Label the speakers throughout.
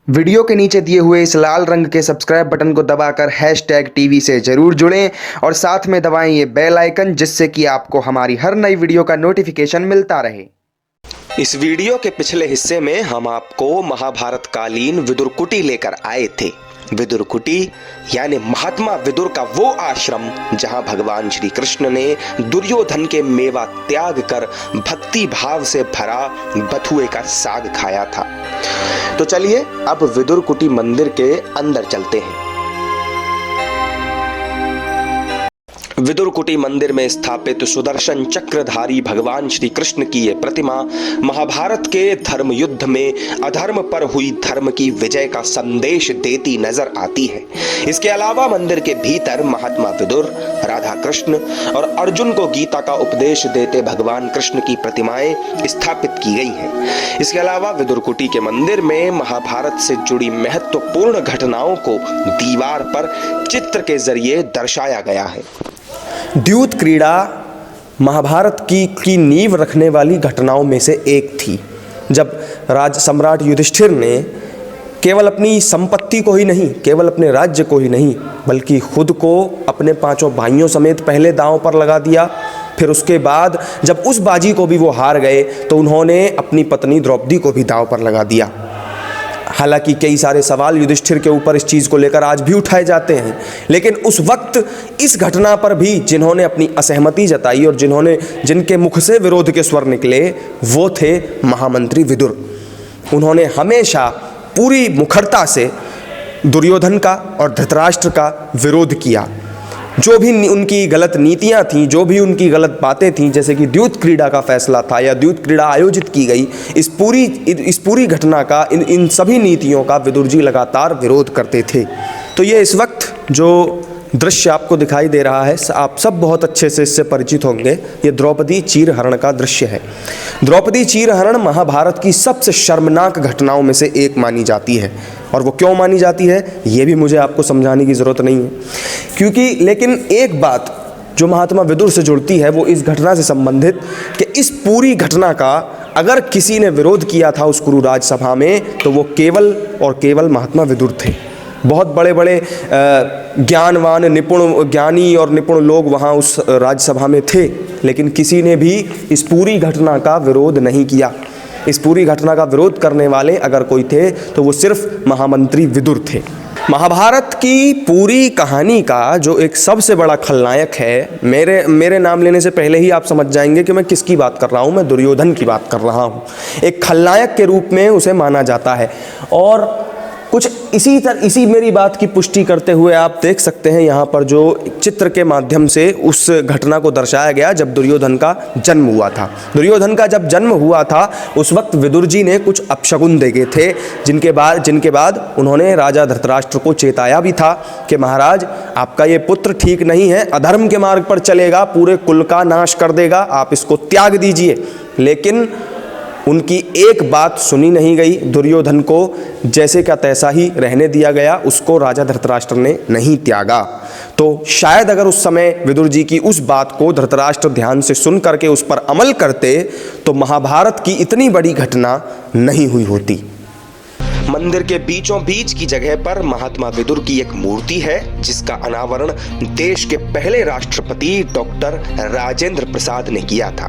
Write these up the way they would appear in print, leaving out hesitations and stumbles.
Speaker 1: Video के नीचे दिए हुए इस लाल रंग के सब्सक्राइब बटन को दबाकर #TV से जरूर जुड़ें और साथ में दबाएं ये बेल आइकन, जिससे कि आपको हमारी हर नई वीडियो का नोटिफिकेशन मिलता रहे। इस वीडियो के पिछले हिस्से में हम आपको महाभारत कालीन विदुर कुटी लेकर आए थे। विदुर कुटी यानी महात्मा विदुर का वो आश्रम जहां भगवान श्री कृष्ण ने दुर्योधन के मेवा त्याग कर भक्ति भाव से भरा बथुए का साग खाया था। तो चलिए अब विदुर कुटी मंदिर के अंदर चलते हैं। विदुर कुटी मंदिर में स्थापित सुदर्शन चक्रधारी भगवान श्री कृष्ण की यह प्रतिमा महाभारत के धर्म युद्ध में अधर्म पर हुई धर्म की विजय का संदेश देती नजर आती है। इसके अलावा मंदिर के भीतर महात्मा विदुर, राधा कृष्ण और अर्जुन को गीता का उपदेश देते भगवान कृष्ण की प्रतिमाएं स्थापित की गई हैं। इसके अलावा विदुर कुटी के मंदिर में महाभारत से जुड़ी महत्वपूर्ण घटनाओं को दीवार पर चित्र के जरिए दर्शाया गया है। द्यूत क्रीड़ा महाभारत की नींव रखने वाली घटनाओं में से एक थी, जब राज सम्राट युधिष्ठिर ने केवल अपनी संपत्ति को ही नहीं, केवल अपने राज्य को ही नहीं, बल्कि खुद को अपने 5 भाइयों समेत पहले दांव पर लगा दिया। फिर उसके बाद जब उस बाजी को भी वो हार गए तो उन्होंने अपनी पत्नी द्रौपदी को भी दांव पर लगा दिया। हालांकि कई सारे सवाल युधिष्ठिर के ऊपर इस चीज़ को लेकर आज भी उठाए जाते हैं, लेकिन उस वक्त इस घटना पर भी जिन्होंने अपनी असहमति जताई और जिनके मुख से विरोध के स्वर निकले वो थे महामंत्री विदुर। उन्होंने हमेशा पूरी मुखरता से दुर्योधन का और धृतराष्ट्र का विरोध किया। जो भी उनकी गलत नीतियां थीं, जो भी उनकी गलत बातें थीं, जैसे कि द्यूत क्रीड़ा का फैसला था या द्यूत क्रीड़ा आयोजित की गई, इस पूरी घटना का, इन सभी नीतियों का विदुर जी लगातार विरोध करते थे। तो ये इस वक्त जो दृश्य आपको दिखाई दे रहा है, आप सब बहुत अच्छे से इससे परिचित होंगे। ये द्रौपदी चीरहरण का दृश्य है। द्रौपदी चीरहरण महाभारत की सबसे शर्मनाक घटनाओं में से एक मानी जाती है। और वो क्यों मानी जाती है ये भी मुझे आपको समझाने की ज़रूरत नहीं है, क्योंकि लेकिन एक बात जो महात्मा विदुर से जुड़ती है वो इस घटना से संबंधित कि इस पूरी घटना का अगर किसी ने विरोध किया था उस कुरुराज सभा में तो वो केवल और केवल महात्मा विदुर थे। बहुत बड़े बड़े ज्ञानवान, ज्ञानी और निपुण लोग वहाँ उस राज्यसभा में थे, लेकिन किसी ने भी इस पूरी घटना का विरोध नहीं किया। इस पूरी घटना का विरोध करने वाले अगर कोई थे तो वो सिर्फ महामंत्री विदुर थे। महाभारत की पूरी कहानी का जो एक सबसे बड़ा खलनायक है, मेरे नाम लेने से पहले ही आप समझ जाएंगे कि मैं किसकी बात कर रहा हूँ। मैं दुर्योधन की बात कर रहा हूँ। एक खलनायक के रूप में उसे माना जाता है। और कुछ इसी मेरी बात की पुष्टि करते हुए आप देख सकते हैं यहाँ पर जो चित्र के माध्यम से उस घटना को दर्शाया गया जब दुर्योधन का जन्म हुआ था। दुर्योधन का जब जन्म हुआ था उस वक्त विदुर जी ने कुछ अपशगुन देखे थे, जिनके बाद उन्होंने राजा धृतराष्ट्र को चेताया भी था कि महाराज आपका ये पुत्र ठीक नहीं है, अधर्म के मार्ग पर चलेगा, पूरे कुल का नाश कर देगा, आप इसको त्याग दीजिए। लेकिन उनकी एक बात सुनी नहीं गई। दुर्योधन को जैसे का तैसा ही रहने दिया गया, उसको राजा धृतराष्ट्र ने नहीं त्यागा। तो शायद अगर उस समय विदुर जी की उस बात को धृतराष्ट्र ध्यान से सुन करके उस पर अमल करते तो महाभारत की इतनी बड़ी घटना नहीं हुई होती। मंदिर के बीचों बीच की जगह पर महात्मा विदुर की एक मूर्ति है, जिसका अनावरण देश के पहले राष्ट्रपति डॉक्टर राजेंद्र प्रसाद ने किया था।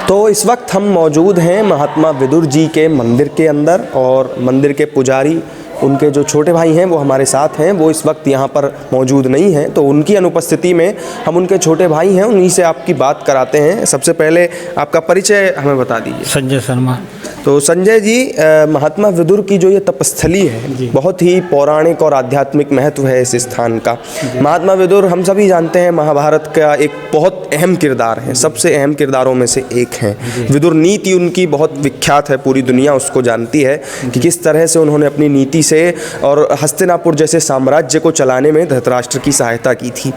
Speaker 1: तो इस वक्त हम मौजूद हैं महात्मा विदुर जी के मंदिर के अंदर, और मंदिर के पुजारी, उनके जो छोटे भाई हैं वो हमारे साथ हैं, वो इस वक्त यहाँ पर मौजूद नहीं हैं। तो उनकी अनुपस्थिति में हम उनके छोटे भाई हैं, उन्हीं से आपकी बात कराते हैं। सबसे पहले आपका परिचय हमें बता दीजिए।
Speaker 2: संजय शर्मा।
Speaker 1: तो संजय जी, महात्मा विदुर की जो ये तपस्थली है बहुत ही पौराणिक और आध्यात्मिक महत्व है इस स्थान का। महात्मा विदुर हम सभी जानते हैं महाभारत का एक बहुत अहम किरदार है, सबसे अहम किरदारों में से एक हैं। विदुर नीति उनकी बहुत विख्यात है, पूरी दुनिया उसको जानती है कि किस तरह से उन्होंने अपनी नीति से और हस्तिनापुर जैसे साम्राज्य को चलाने में धृतराष्ट्र की सहायता की थी।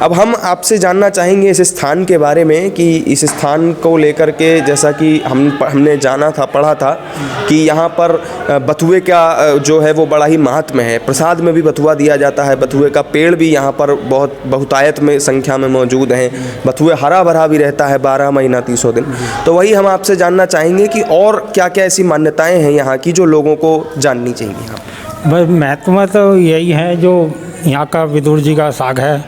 Speaker 1: अब हम आपसे जानना चाहेंगे इस स्थान के बारे में कि इस स्थान को लेकर के, जैसा कि हमने जाना था, पढ़ा पढ़ा था कि यहाँ पर बथुए का जो है वो बड़ा ही महात्म्य है। प्रसाद में भी बथुआ दिया जाता है। बथुए का पेड़ भी यहाँ पर बहुत बहुतायत में संख्या में मौजूद हैं। बथुए हरा भरा भी रहता है 12 महीना 300 दिन। तो वही हम आपसे जानना चाहेंगे कि और क्या क्या ऐसी मान्यताएँ हैं यहाँ की जो लोगों को जाननी चाहिए। यहाँ
Speaker 2: बस महत्व तो यही है जो यहाँ का विदुर जी का साग है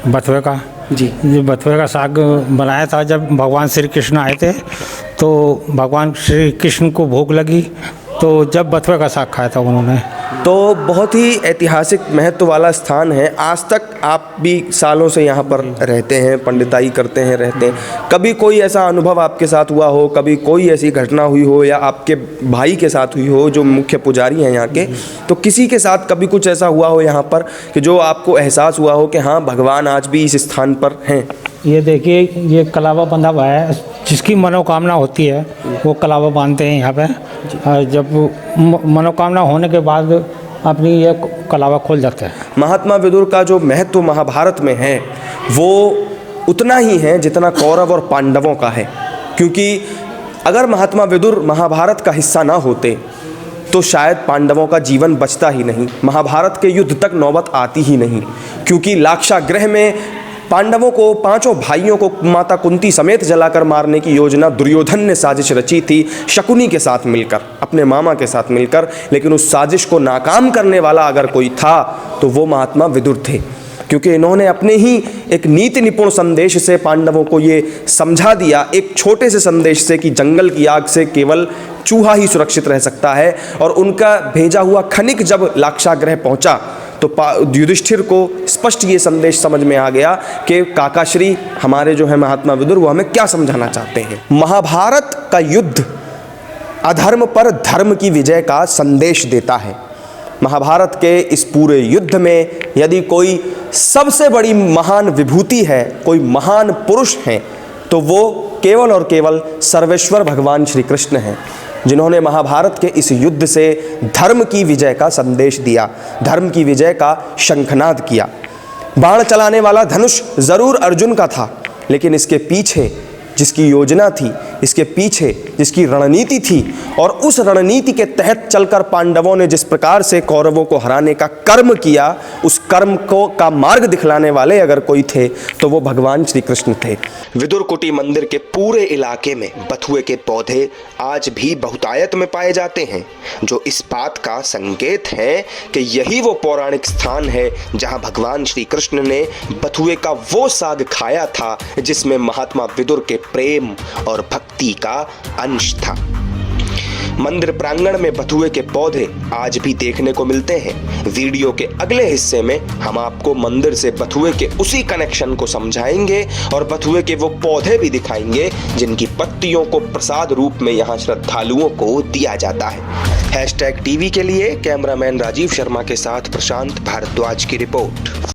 Speaker 2: बथुए का
Speaker 1: जी।
Speaker 2: जो बथुए का साग बनाया था जब भगवान श्री कृष्ण आए थे, तो भगवान श्री कृष्ण को भूख लगी तो जब बथुए का साग खाया था उन्होंने।
Speaker 1: तो बहुत ही ऐतिहासिक महत्व वाला स्थान है। आज तक आप भी सालों से यहाँ पर रहते हैं, पंडिताई करते हैं, रहते हैं। कभी कोई ऐसा अनुभव आपके साथ हुआ हो, कभी कोई ऐसी घटना हुई हो या आपके भाई के साथ हुई हो जो मुख्य पुजारी हैं यहाँ के, तो किसी के साथ कभी कुछ ऐसा हुआ हो यहाँ पर कि जो आपको एहसास हुआ हो कि हाँ भगवान आज भी इस स्थान पर हैं?
Speaker 2: ये देखिए, ये कलावा बंधा हुआ है। जिसकी मनोकामना होती है वो कलावा बांधते हैं यहाँ पे। और जब मनोकामना होने के बाद अपनी ये कलावा खोल जाता है।
Speaker 1: महात्मा विदुर का जो महत्व महाभारत में है वो उतना ही है जितना कौरव और पांडवों का है। क्योंकि अगर महात्मा विदुर महाभारत का हिस्सा ना होते तो शायद पांडवों का जीवन बचता ही नहीं, महाभारत के युद्ध तक नौबत आती ही नहीं। क्योंकि लाक्षागृह में पांडवों को, पांचों भाइयों को माता कुंती समेत जलाकर मारने की योजना दुर्योधन ने साजिश रची थी शकुनी के साथ मिलकर, अपने मामा के साथ मिलकर। लेकिन उस साजिश को नाकाम करने वाला अगर कोई था तो वो महात्मा विदुर थे। क्योंकि इन्होंने अपने ही एक नीति निपुण संदेश से पांडवों को ये समझा दिया, एक छोटे से संदेश से, कि जंगल की आग से केवल चूहा ही सुरक्षित रह सकता है। और उनका भेजा हुआ खनिक जब लाक्षागृह पहुंचा तो युधिष्ठिर को स्पष्ट ये संदेश समझ में आ गया कि काकाश्री हमारे जो है महात्मा विदुर वो हमें क्या समझाना चाहते हैं। महाभारत का युद्ध अधर्म पर धर्म की विजय का संदेश देता है। महाभारत के इस पूरे युद्ध में यदि कोई सबसे बड़ी महान विभूति है, कोई महान पुरुष हैं, तो वो केवल और केवल सर्वेश्वर भगवान श्री कृष्ण हैं, जिन्होंने महाभारत के इस युद्ध से धर्म की विजय का संदेश दिया, धर्म की विजय का शंखनाद किया। बाण चलाने वाला धनुष जरूर अर्जुन का था, लेकिन इसके पीछे जिसकी योजना थी, इसके पीछे जिसकी रणनीति थी, और उस रणनीति के तहत चलकर पांडवों ने जिस प्रकार से कौरवों को हराने का कर्म किया, उस कर्म को का मार्ग दिखलाने वाले अगर कोई थे तो वो भगवान श्री कृष्ण थे। विदुर कुटी मंदिर के पूरे इलाके में बथुए के पौधे आज भी बहुतायत में पाए जाते हैं, जो इस बात का संकेत है कि यही वो पौराणिक स्थान है जहां भगवान श्री कृष्ण ने बथुए का वो साग खाया था जिसमें महात्मा विदुर के प्रेम और भक्ति का अंश था। मंदिर प्रांगण में बथुए के पौधे आज भी देखने को मिलते हैं। वीडियो के अगले हिस्से में हम आपको मंदिर से बथुए के उसी कनेक्शन को समझाएंगे और बथुए के वो पौधे भी दिखाएंगे जिनकी पत्तियों को प्रसाद रूप में यहाँ श्रद्धालुओं को दिया जाता है। #TV के लिए कैमरामैन राजीव शर्मा के साथ प्रशांत भारद्वाज की रिपोर्ट।